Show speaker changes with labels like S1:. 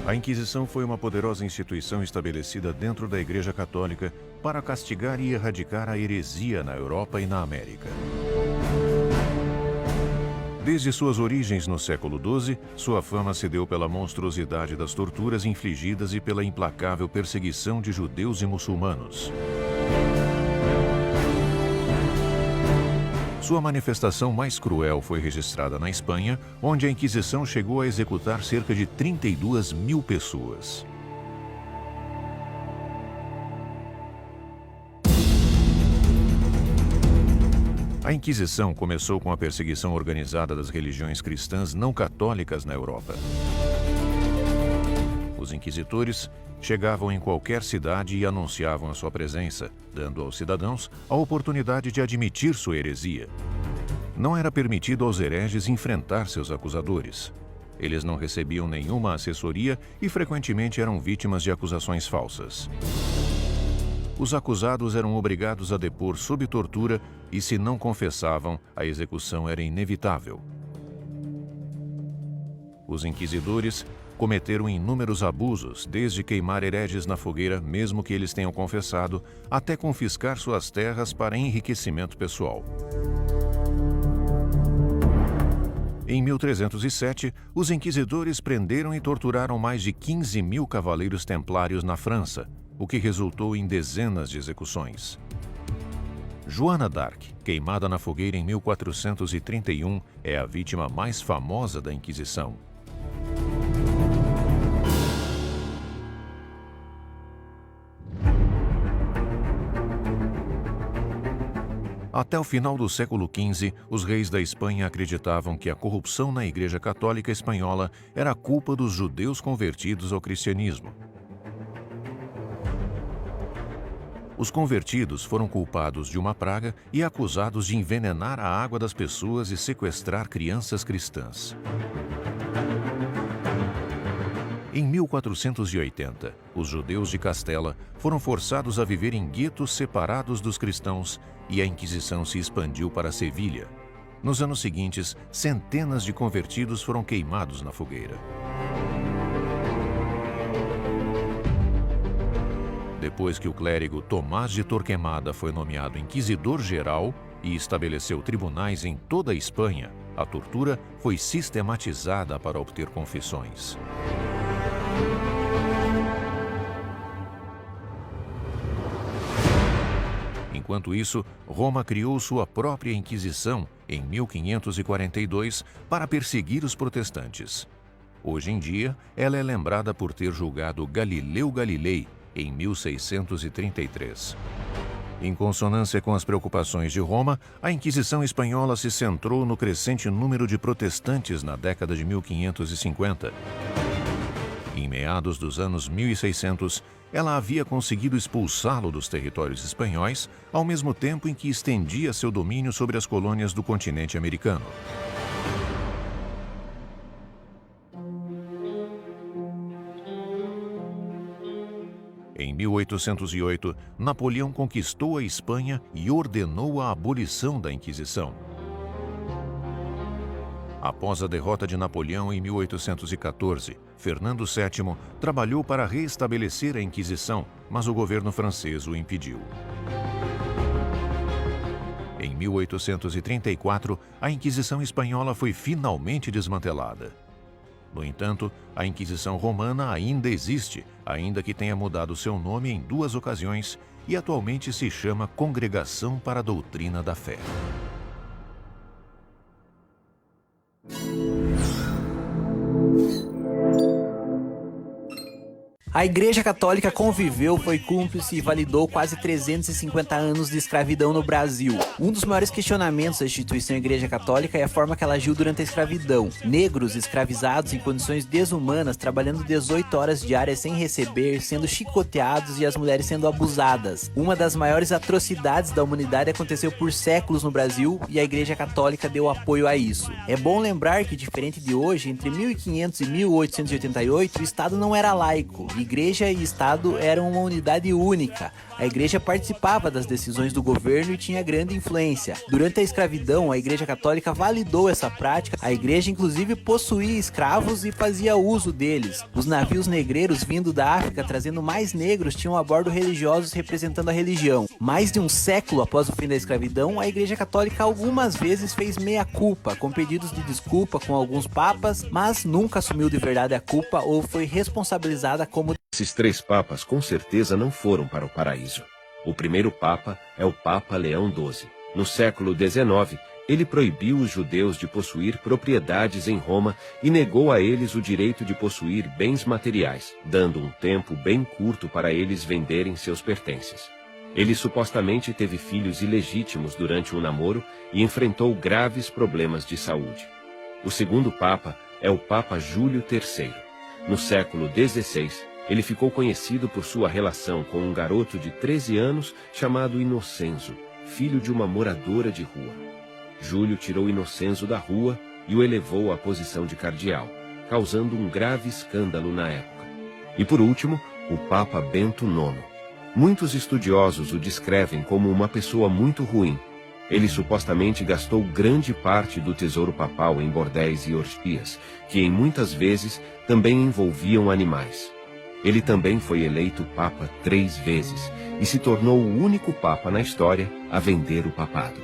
S1: A Inquisição foi uma poderosa instituição estabelecida dentro da Igreja Católica para castigar e erradicar a heresia na Europa e na América. Desde suas origens no século XII, sua fama se deu pela monstruosidade das torturas infligidas e pela implacável perseguição de judeus e muçulmanos. Sua manifestação mais cruel foi registrada na Espanha, onde a Inquisição chegou a executar cerca de 32 mil pessoas. A Inquisição começou com a perseguição organizada das religiões cristãs não católicas na Europa. Os inquisitores chegavam em qualquer cidade e anunciavam a sua presença, dando aos cidadãos a oportunidade de admitir sua heresia. Não era permitido aos hereges enfrentar seus acusadores. Eles não recebiam nenhuma assessoria e frequentemente eram vítimas de acusações falsas. Os acusados eram obrigados a depor sob tortura e, se não confessavam, a execução era inevitável. Os inquisidores cometeram inúmeros abusos, desde queimar hereges na fogueira, mesmo que eles tenham confessado, até confiscar suas terras para enriquecimento pessoal. Em 1307, os inquisidores prenderam e torturaram mais de 15 mil cavaleiros templários na França, o que resultou em dezenas de execuções. Joana d'Arc, queimada na fogueira em 1431, é a vítima mais famosa da Inquisição. Até o final do século XV, os reis da Espanha acreditavam que a corrupção na Igreja Católica Espanhola era culpa dos judeus convertidos ao cristianismo. Os convertidos foram culpados de uma praga e acusados de envenenar a água das pessoas e sequestrar crianças cristãs. Em 1480, os judeus de Castela foram forçados a viver em guetos separados dos cristãos e a Inquisição se expandiu para Sevilha. Nos anos seguintes, centenas de convertidos foram queimados na fogueira. Depois que o clérigo Tomás de Torquemada foi nomeado inquisidor-geral e estabeleceu tribunais em toda a Espanha, a tortura foi sistematizada para obter confissões. Enquanto isso, Roma criou sua própria Inquisição em 1542 para perseguir os protestantes. Hoje em dia, ela é lembrada por ter julgado Galileu Galilei em 1633. Em consonância com as preocupações de Roma, a Inquisição espanhola se centrou no crescente número de protestantes na década de 1550. Em meados dos anos 1600, ela havia conseguido expulsá-lo dos territórios espanhóis, ao mesmo tempo em que estendia seu domínio sobre as colônias do continente americano. Em 1808, Napoleão conquistou a Espanha e ordenou a abolição da Inquisição. Após a derrota de Napoleão em 1814, Fernando VII trabalhou para reestabelecer a Inquisição, mas o governo francês o impediu. Em 1834, a Inquisição espanhola foi finalmente desmantelada. No entanto, a Inquisição romana ainda existe, ainda que tenha mudado seu nome em 2 ocasiões e atualmente se chama Congregação para a Doutrina da Fé.
S2: A Igreja Católica conviveu, foi cúmplice e validou quase 350 anos de escravidão no Brasil. Um dos maiores questionamentos da instituição Igreja Católica é a forma que ela agiu durante a escravidão. Negros escravizados em condições desumanas, trabalhando 18 horas diárias sem receber, sendo chicoteados e as mulheres sendo abusadas. Uma das maiores atrocidades da humanidade aconteceu por séculos no Brasil e a Igreja Católica deu apoio a isso. É bom lembrar que, diferente de hoje, entre 1500 e 1888, o Estado não era laico. Igreja e Estado eram uma unidade única. A Igreja participava das decisões do governo e tinha grande influência. Durante a escravidão, a Igreja Católica validou essa prática. A Igreja, inclusive, possuía escravos e fazia uso deles. Os navios negreiros vindo da África trazendo mais negros tinham a bordo religiosos representando a religião. Mais de um século após o fim da escravidão, a Igreja Católica algumas vezes fez meia-culpa, com pedidos de desculpa com alguns papas, mas nunca assumiu de verdade a culpa ou foi responsabilizada como...
S3: Esses 3 papas com certeza não foram para o paraíso. O primeiro papa é o Papa Leão XII. No século XIX, ele proibiu os judeus de possuir propriedades em Roma e negou a eles o direito de possuir bens materiais, dando um tempo bem curto para eles venderem seus pertences. Ele supostamente teve filhos ilegítimos durante o namoro e enfrentou graves problemas de saúde. O segundo papa é o Papa Júlio III. No século XVI, ele ficou conhecido por sua relação com um garoto de 13 anos chamado Inocenzo, filho de uma moradora de rua. Júlio tirou Inocenzo da rua e o elevou à posição de cardeal, causando um grave escândalo na época. E por último, o Papa Bento IX. Muitos estudiosos o descrevem como uma pessoa muito ruim. Ele supostamente gastou grande parte do tesouro papal em bordéis e orgias, que em muitas vezes também envolviam animais. Ele também foi eleito Papa 3 vezes e se tornou o único Papa na história a vender o papado.